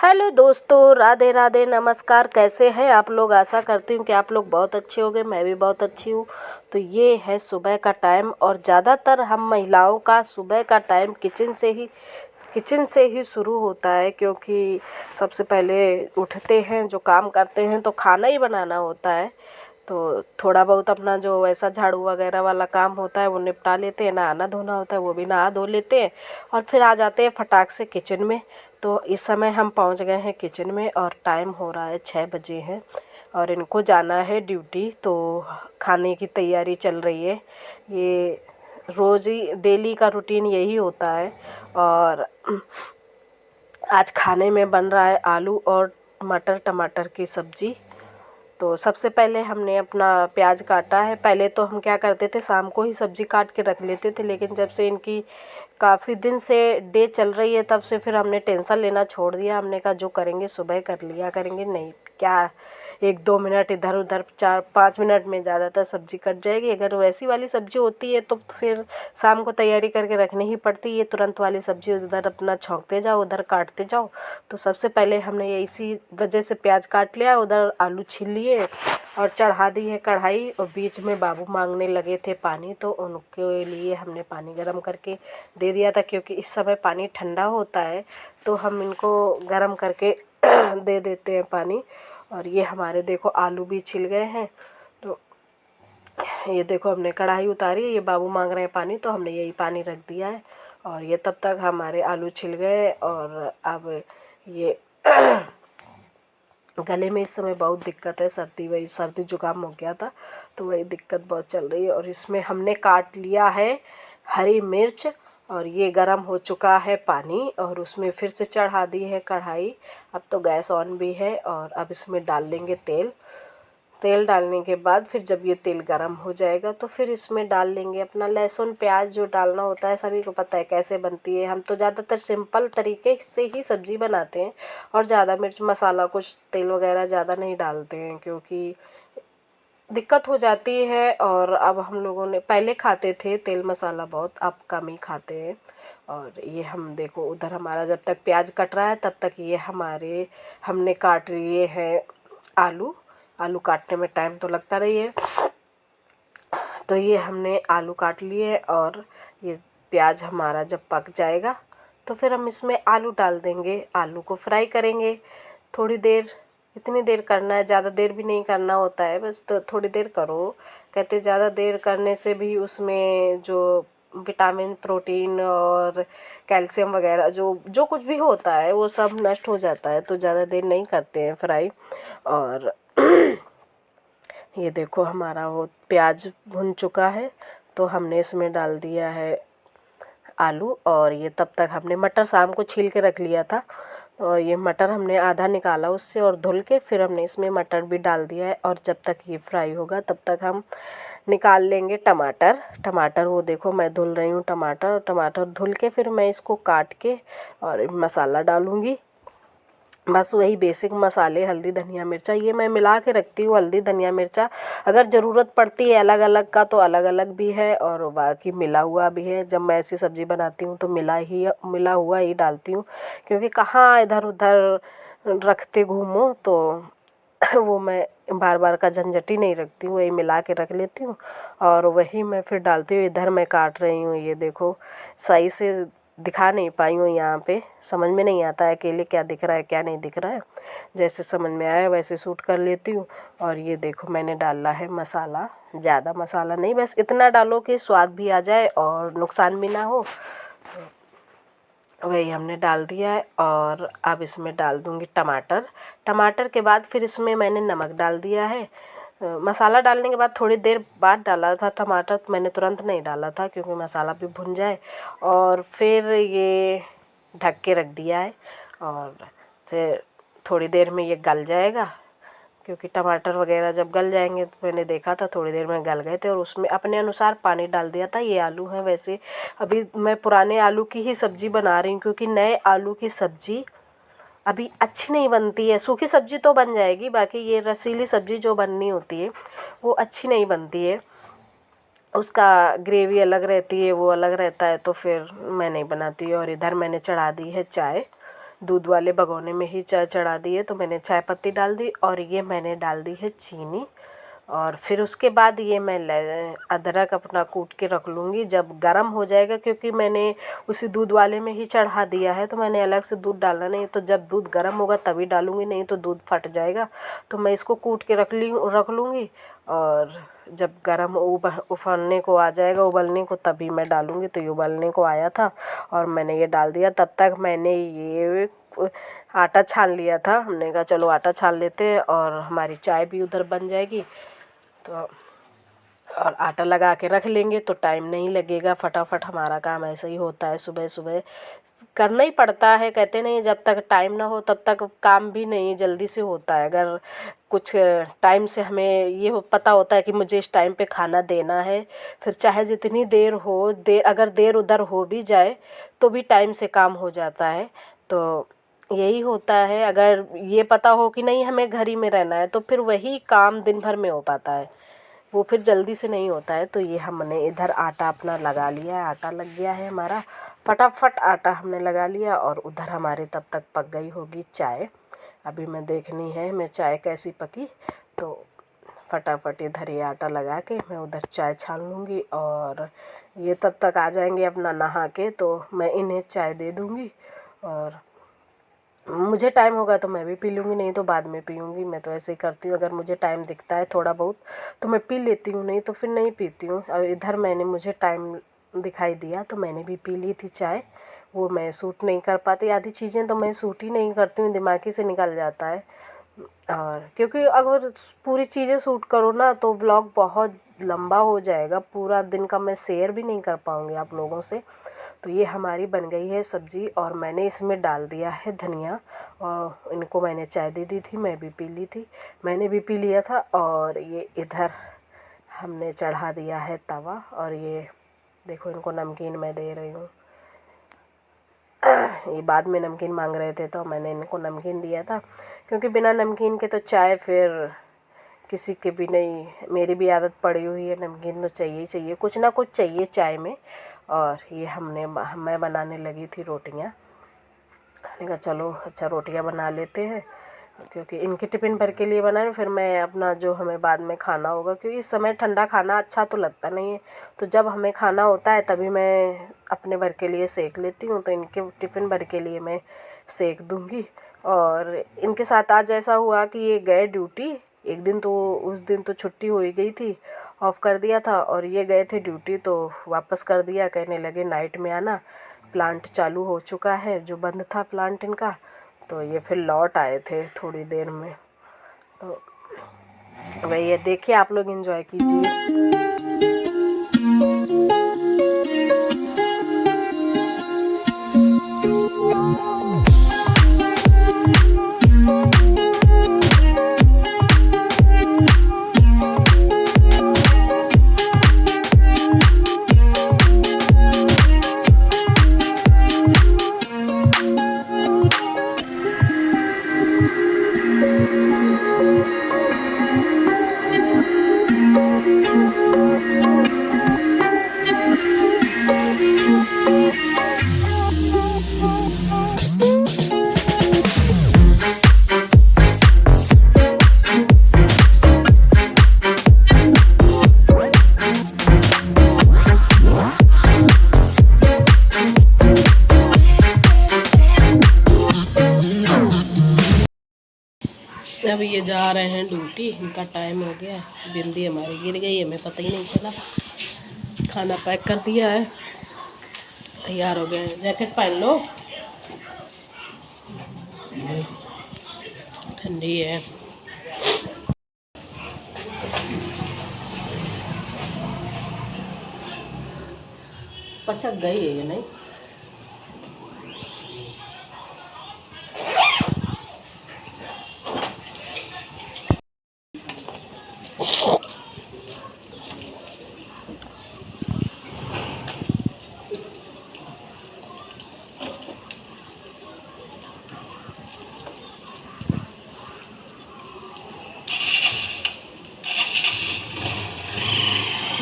Hello दोस्तों, राधे राधे, नमस्कार। कैसे हैं आप लोग? आशा करती हूँ कि आप लोग बहुत अच्छे होंगे। मैं भी बहुत अच्छी हूँ। तो ये है सुबह का टाइम और ज़्यादातर हम महिलाओं का सुबह का टाइम किचन से ही शुरू होता है, क्योंकि सबसे पहले उठते हैं, जो काम करते हैं तो खाना ही बनाना होता है। तो थोड़ा बहुत अपना जो वैसा झाड़ू वगैरह वाला काम होता है वो निपटा लेते हैं, नहाना धोना होता है वो भी नहा धो लेते हैं और फिर आ जाते हैं फटाक से किचन में। तो इस समय हम पहुंच गए हैं किचन में और टाइम हो रहा है 6 बजे हैं और इनको जाना है ड्यूटी। तो खाने की तैयारी चल रही है। ये रोज़ ही डेली का रूटीन यही होता है। और आज खाने में बन रहा है आलू और मटर टमाटर की सब्ज़ी। तो सबसे पहले हमने अपना प्याज काटा है। पहले तो हम क्या करते थे, शाम को ही सब्ज़ी काट के रख लेते थे, लेकिन जब से इनकी काफ़ी दिन से डे चल रही है तब से फिर हमने टेंशन लेना छोड़ दिया। हमने कहा जो करेंगे सुबह कर लिया करेंगे, नहीं क्या 1-2 मिनट इधर उधर 4-5 मिनट में ज़्यादातर सब्ज़ी कट जाएगी। अगर वैसी वाली सब्ज़ी होती है तो फिर शाम को तैयारी करके रखनी ही पड़ती है। ये तुरंत वाली सब्ज़ी उधर अपना छौंकते जाओ, उधर काटते जाओ। तो सबसे पहले हमने ये इसी वजह से प्याज काट लिया, उधर आलू छील लिए और चढ़ा दी है कढ़ाई। और बीच में बाबू मांगने लगे थे पानी, तो उनके लिए हमने पानी गर्म करके दे दिया था, क्योंकि इस समय पानी ठंडा होता है तो हम इनको गर्म करके दे देते हैं पानी। और ये हमारे देखो आलू भी छिल गए हैं। तो ये देखो हमने कढ़ाई उतारी, ये बाबू मांग रहे हैं पानी तो हमने यही पानी रख दिया है। और ये तब तक हमारे आलू छिल गए। और अब ये गले में इस समय बहुत दिक्कत है, सर्दी जुकाम हो गया था तो वही दिक्कत बहुत चल रही है। और इसमें हमने काट लिया है हरी मिर्च और ये गरम हो चुका है पानी और उसमें फिर से चढ़ा दी है कढ़ाई। अब तो गैस ऑन भी है और अब इसमें डाल लेंगे तेल। तेल डालने के बाद फिर जब ये तेल गरम हो जाएगा तो फिर इसमें डाल लेंगे अपना लहसुन प्याज जो डालना होता है। सभी को पता है कैसे बनती है। हम तो ज़्यादातर सिंपल तरीके से ही सब्ज़ी बनाते हैं और ज़्यादा मिर्च मसाला कुछ तेल वगैरह ज़्यादा नहीं डालते हैं, क्योंकि दिक्कत हो जाती है। और अब हम लोगों ने पहले खाते थे तेल मसाला बहुत, अब कम ही खाते हैं। और ये हम देखो उधर हमारा जब तक प्याज कट रहा है तब तक ये हमने काट लिए हैं आलू। आलू काटने में टाइम तो लगता रही है। तो ये हमने आलू काट लिए और ये प्याज हमारा जब पक जाएगा तो फिर हम इसमें आलू डाल देंगे, आलू को फ्राई करेंगे थोड़ी देर। इतनी देर करना है, ज़्यादा देर भी नहीं करना होता है, बस तो थोड़ी देर करो। कहते ज़्यादा देर करने से भी उसमें जो विटामिन प्रोटीन और कैल्शियम वगैरह जो जो कुछ भी होता है वो सब नष्ट हो जाता है, तो ज़्यादा देर नहीं करते हैं फ्राई। और ये देखो हमारा वो प्याज भुन चुका है तो हमने इसमें डाल दिया है आलू। और ये तब तक हमने मटर शाम को छील के रख लिया था और ये मटर हमने आधा निकाला उससे और धुल के फिर हमने इसमें मटर भी डाल दिया है। और जब तक ये फ्राई होगा तब तक हम निकाल लेंगे टमाटर वो देखो मैं धुल रही हूँ टमाटर धुल के फिर मैं इसको काट के और मसाला डालूँगी। बस वही बेसिक मसाले हल्दी धनिया मिर्चा ये मैं मिला के रखती हूँ। हल्दी धनिया मिर्चा अगर ज़रूरत पड़ती है अलग अलग का तो अलग अलग भी है और बाकी मिला हुआ भी है। जब मैं ऐसी सब्ज़ी बनाती हूँ तो मिला हुआ ही डालती हूँ, क्योंकि कहाँ इधर उधर रखते घूमो तो वो मैं बार बार का झंझट ही नहीं रखती हूँ, वही मिला के रख लेती हूँ और वही मैं फिर डालती हूँ। इधर मैं काट रही हूँ, ये देखो सही से दिखा नहीं पाई हूँ, यहाँ पे समझ में नहीं आता है अकेले क्या दिख रहा है क्या नहीं दिख रहा है। जैसे समझ में आया वैसे शूट कर लेती हूँ। और ये देखो मैंने डाला है मसाला, ज़्यादा मसाला नहीं, बस इतना डालो कि स्वाद भी आ जाए और नुकसान भी ना हो। वही हमने डाल दिया है और अब इसमें डाल दूँगी टमाटर के बाद फिर इसमें मैंने नमक डाल दिया है। मसाला डालने के बाद थोड़ी देर बाद डाला था टमाटर, तो मैंने तुरंत नहीं डाला था क्योंकि मसाला भी भुन जाए। और फिर ये ढक के रख दिया है और फिर थोड़ी देर में ये गल जाएगा, क्योंकि टमाटर वगैरह जब गल जाएंगे तो मैंने देखा था थोड़ी देर में गल गए थे। और उसमें अपने अनुसार पानी डाल दिया था। ये आलू है, वैसे अभी मैं पुराने आलू की ही सब्ज़ी बना रही हूँ, क्योंकि नए आलू की सब्ज़ी अभी अच्छी नहीं बनती है। सूखी सब्ज़ी तो बन जाएगी, बाकी ये रसीली सब्ज़ी जो बननी होती है वो अच्छी नहीं बनती है। उसका ग्रेवी अलग रहती है, वो अलग रहता है, तो फिर मैं नहीं बनाती। और इधर मैंने चढ़ा दी है चाय। दूध वाले भगोने में ही चाय चढ़ा दी है। तो मैंने चाय पत्ती डाल दी और ये मैंने डाल दी है चीनी। और फिर उसके बाद ये मैं अदरक अपना कूट के रख लूँगी जब गर्म हो जाएगा, क्योंकि मैंने उसी दूध वाले में ही चढ़ा दिया है तो मैंने अलग से दूध डालना नहीं। तो जब दूध गर्म होगा तभी डालूँगी, नहीं तो दूध फट जाएगा। तो मैं इसको कूट के रख लूँगी और जब गर्म उफानने को आ जाएगा, उबलने को, तभी मैं डालूँगी। तो ये उबलने को आया था और मैंने ये डाल दिया। तब तक मैंने ये आटा छान लिया था। हमने कहा चलो आटा छान लेते हैं और हमारी चाय भी उधर बन जाएगी। तो और आटा लगा के रख लेंगे तो टाइम नहीं लगेगा, फटाफट हमारा काम ऐसे ही होता है। सुबह सुबह करना ही पड़ता है, कहते नहीं जब तक टाइम ना हो तब तक काम भी नहीं जल्दी से होता है। अगर कुछ टाइम से हमें ये पता होता है कि मुझे इस टाइम पे खाना देना है, फिर चाहे जितनी देर हो, अगर देर उधर हो भी जाए तो भी टाइम से काम हो जाता है। तो यही होता है। अगर ये पता हो कि नहीं हमें घर ही में रहना है तो फिर वही काम दिन भर में हो पाता है, वो फिर जल्दी से नहीं होता है। तो ये हमने इधर आटा अपना लगा लिया है, आटा लग गया है हमारा, फटाफट आटा हमने लगा लिया। और उधर हमारे तब तक पक गई होगी चाय। अभी मैं देखनी है मैं चाय कैसी पकी। तो फटाफट इधर ये आटा लगा के मैं उधर चाय छान लूँगी और ये तब तक आ जाएंगे अपना नहा के, तो मैं इन्हें चाय दे दूँगी। और मुझे टाइम होगा तो मैं भी पी लूँगी, नहीं तो बाद में पीऊँगी। मैं तो ऐसे ही करती हूँ, अगर मुझे टाइम दिखता है थोड़ा बहुत तो मैं पी लेती हूँ, नहीं तो फिर नहीं पीती हूँ। और इधर मैंने मुझे टाइम दिखाई दिया तो मैंने भी पी ली थी चाय। वो मैं सूट नहीं कर पाती, आधी चीज़ें तो मैं सूट ही नहीं करती हूँ, दिमाग ही से निकल जाता है। और क्योंकि अगर पूरी चीज़ें सूट करो ना तो व्लॉग बहुत लंबा हो जाएगा, पूरा दिन का मैं शेयर भी नहीं कर पाऊँगी आप लोगों से। तो ये हमारी बन गई है सब्ज़ी और मैंने इसमें डाल दिया है धनिया। और इनको मैंने चाय दे दी थी, मैं भी पी ली थी, मैंने भी पी लिया था। और ये इधर हमने चढ़ा दिया है तवा और ये देखो इनको नमकीन मैं दे रही हूँ। ये बाद में नमकीन मांग रहे थे तो मैंने इनको नमकीन दिया था, क्योंकि बिना नमकीन के तो चाय फिर किसी के भी नहीं, मेरी भी आदत पड़ी हुई है, नमकीन तो चाहिए ही चाहिए, कुछ ना कुछ चाहिए चाय में। और ये मैं बनाने लगी थी रोटियां। मैंने कहा चलो अच्छा रोटियां बना लेते हैं, क्योंकि इनके टिफ़िन भर के लिए बनाए, फिर मैं अपना जो हमें बाद में खाना होगा, क्योंकि इस समय ठंडा खाना अच्छा तो लगता नहीं है। तो जब हमें खाना होता है तभी मैं अपने भर के लिए सेक लेती हूँ। तो इनके टिफ़िन भर के लिए मैं सेक दूँगी। और इनके साथ आज ऐसा हुआ कि ये गए ड्यूटी एक दिन, तो उस दिन तो छुट्टी हो ही गई थी, ऑफ़ कर दिया था। और ये गए थे ड्यूटी तो वापस कर दिया, कहने लगे नाइट में आना, प्लांट चालू हो चुका है, जो बंद था प्लांट इनका। तो ये फिर लौट आए थे थोड़ी देर में। तो वही है, देखिए आप लोग एंजॉय कीजिए। अब ये जा रहे हैं ड्यूटी, इनका टाइम हो गया। बिंदी हमारी गिर गई, हमें पता ही नहीं चला। खाना पैक कर दिया है, तैयार हो गए हैं। जैकेट पहन लो, ठंडी है। पचक गई है ये नहीं।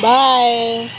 बाय।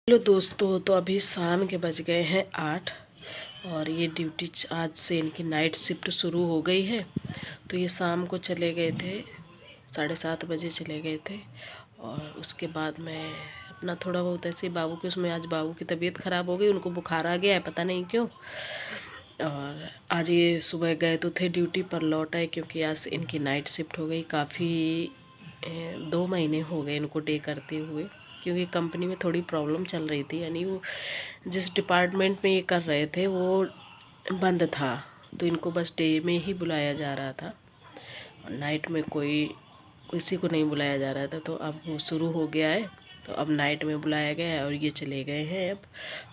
हेलो दोस्तों, तो अभी शाम के बज गए हैं 8 और ये ड्यूटी आज से इनकी नाइट शिफ्ट शुरू हो गई है। तो ये शाम को चले गए थे, 7:30 बजे चले गए थे। और उसके बाद मैं अपना थोड़ा बहुत ऐसे बाबू के उसमें आज बाबू की तबीयत ख़राब हो गई, उनको बुखार आ गया है, पता नहीं क्यों। और आज ये सुबह गए तो थे ड्यूटी पर, लौट आए क्योंकि आज इनकी नाइट शिफ्ट हो गई। काफ़ी 2 महीने हो गए इनको डे करते हुए, क्योंकि कंपनी में थोड़ी प्रॉब्लम चल रही थी। यानी वो जिस डिपार्टमेंट में ये कर रहे थे वो बंद था, तो इनको बस डे में ही बुलाया जा रहा था और नाइट में किसी को नहीं बुलाया जा रहा था। तो अब वो शुरू हो गया है, तो अब नाइट में बुलाया गया है और ये चले गए हैं अब।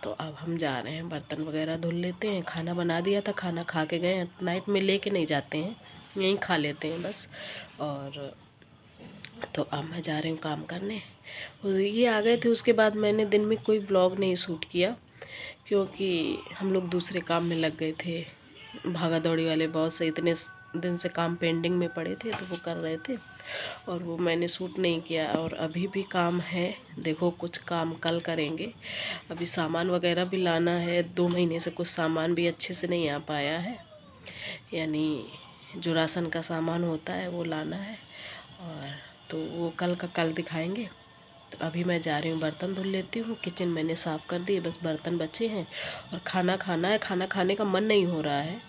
तो अब हम जा रहे हैं, बर्तन वगैरह धुल लेते हैं। खाना बना दिया था, खाना खा के गए हैं। नाइट में लेके नहीं जाते हैं, यहीं खा लेते हैं बस। और तो अब मैं जा रही हूँ काम करने। ये आ गए थे, उसके बाद मैंने दिन में कोई ब्लॉग नहीं शूट किया क्योंकि हम लोग दूसरे काम में लग गए थे। भागा दौड़ी वाले बॉस से इतने दिन से काम पेंडिंग में पड़े थे, तो वो कर रहे थे और वो मैंने शूट नहीं किया। और अभी भी काम है, देखो कुछ काम कल करेंगे। अभी सामान वगैरह भी लाना है, 2 महीने से कुछ सामान भी अच्छे से नहीं आ पाया है। यानी जो राशन का सामान होता है वो लाना है, और तो वो कल का कल दिखाएंगे। तो अभी मैं जा रही हूँ, बर्तन धुल लेती हूँ। किचन मैंने साफ़ कर दी, बस बर्तन बचे हैं और खाना खाना है। खाना खाने का मन नहीं हो रहा है,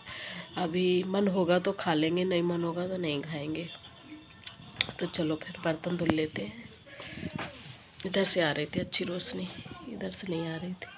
अभी मन होगा तो खा लेंगे, नहीं मन होगा तो नहीं खाएंगे। तो चलो फिर बर्तन धुल लेते हैं। इधर से आ रही थी अच्छी रोशनी, इधर से नहीं आ रही थी।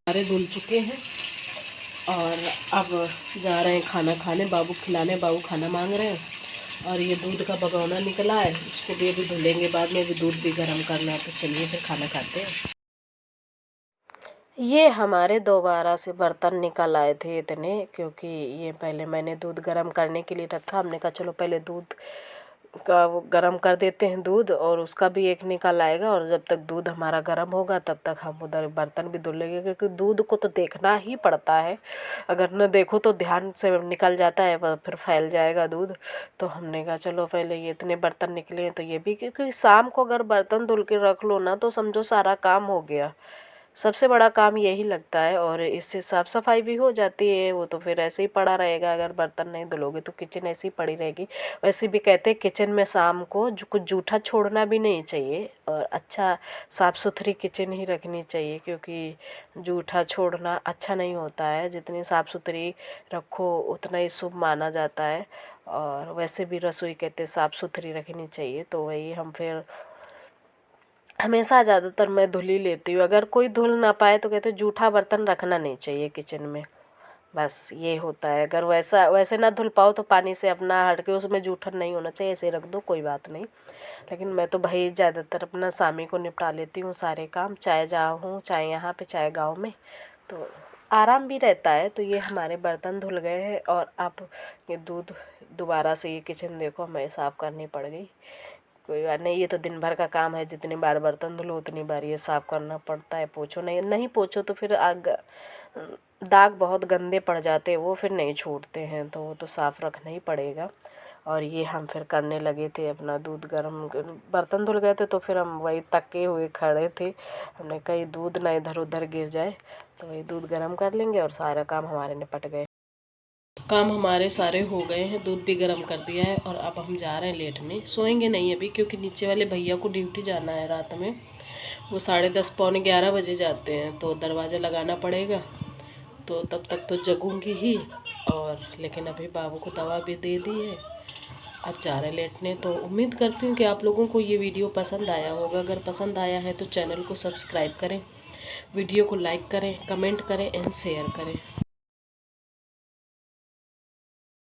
सारे धुल चुके हैं और अब जा रहे हैं खाना खाने, बाबू खिलाने। बाबू खाना मांग रहे हैं। और ये दूध का भगोना निकला है, इसको भी अभी धुलेंगे बाद में, भी दूध भी गर्म करना है। तो चलिए फिर खाना खाते हैं। ये हमारे दोबारा से बर्तन निकल आए थे इतने, क्योंकि ये पहले मैंने दूध गर्म करने के लिए रखा। हमने कहा चलो पहले दूध का वो गर्म कर देते हैं दूध, और उसका भी एक निकल आएगा। और जब तक दूध हमारा गर्म होगा तब तक हम उधर बर्तन भी धुल लेंगे, क्योंकि दूध को तो देखना ही पड़ता है। अगर न देखो तो ध्यान से निकल जाता है, फिर फैल जाएगा दूध। तो हमने कहा चलो पहले ये इतने बर्तन निकले हैं तो ये भी, क्योंकि शाम को अगर बर्तन धुल के रख लो ना तो समझो सारा काम हो गया। सबसे बड़ा काम यही लगता है, और इससे साफ़ सफाई भी हो जाती है। वो तो फिर ऐसे ही पड़ा रहेगा, अगर बर्तन नहीं धुलोगे तो किचन ऐसी ही पड़ी रहेगी। वैसे भी कहते हैं किचन में शाम को कुछ जूठा छोड़ना भी नहीं चाहिए, और अच्छा साफ़ सुथरी किचन ही रखनी चाहिए, क्योंकि जूठा छोड़ना अच्छा नहीं होता है। जितनी साफ़ सुथरी रखो उतना ही शुभ माना जाता है। और वैसे भी रसोई कहते हैं साफ़ सुथरी रखनी चाहिए। तो वही हम फिर हमेशा ज़्यादातर मैं धुल ही लेती हूँ। अगर कोई धुल ना पाए तो कहते जूठा बर्तन रखना नहीं चाहिए किचन में, बस ये होता है। अगर वैसे ना धुल पाओ तो पानी से अपना हट के उसमें जूठन नहीं होना चाहिए, ऐसे रख दो कोई बात नहीं। लेकिन मैं तो भाई ज़्यादातर अपना शामी को निपटा लेती हूँ सारे काम, चाहे जहाँ हूँ, चाहे यहाँ पे चाहे गाँव में, तो आराम भी रहता है। तो ये हमारे बर्तन धुल गए हैं और अब ये दूध दोबारा से ये किचन देखो हमें साफ़ करनी पड़ गई। कोई बात नहीं, ये तो दिन भर का काम है, जितनी बार बर्तन धुलो उतनी बार ये साफ़ करना पड़ता है। पोछो नहीं पोछो तो फिर दाग बहुत गंदे पड़ जाते हैं, वो फिर नहीं छूटते हैं, तो वो तो साफ़ रखना ही पड़ेगा। और ये हम फिर करने लगे थे अपना दूध गर्म, बर्तन धुल गए थे तो फिर हम वही तके हुए खड़े थे। हमने कहीं दूध ना इधर उधर गिर जाए, तो वही दूध गर्म कर लेंगे और सारा काम हमारे निपट गए। काम हमारे सारे हो गए हैं, दूध भी गर्म कर दिया है और अब हम जा रहे हैं लेटने। सोएंगे नहीं अभी, क्योंकि नीचे वाले भैया को ड्यूटी जाना है रात में। वो 10:30 पौने 11 बजे जाते हैं, तो दरवाज़ा लगाना पड़ेगा, तो तब तक तो जगूंगी ही। और लेकिन अभी बाबू को दवा भी दे दी है, अब जा रहे लेटने। तो उम्मीद करती हूँ कि आप लोगों को ये वीडियो पसंद आया होगा। अगर पसंद आया है तो चैनल को सब्सक्राइब करें, वीडियो को लाइक करें, कमेंट करें एंड शेयर करें।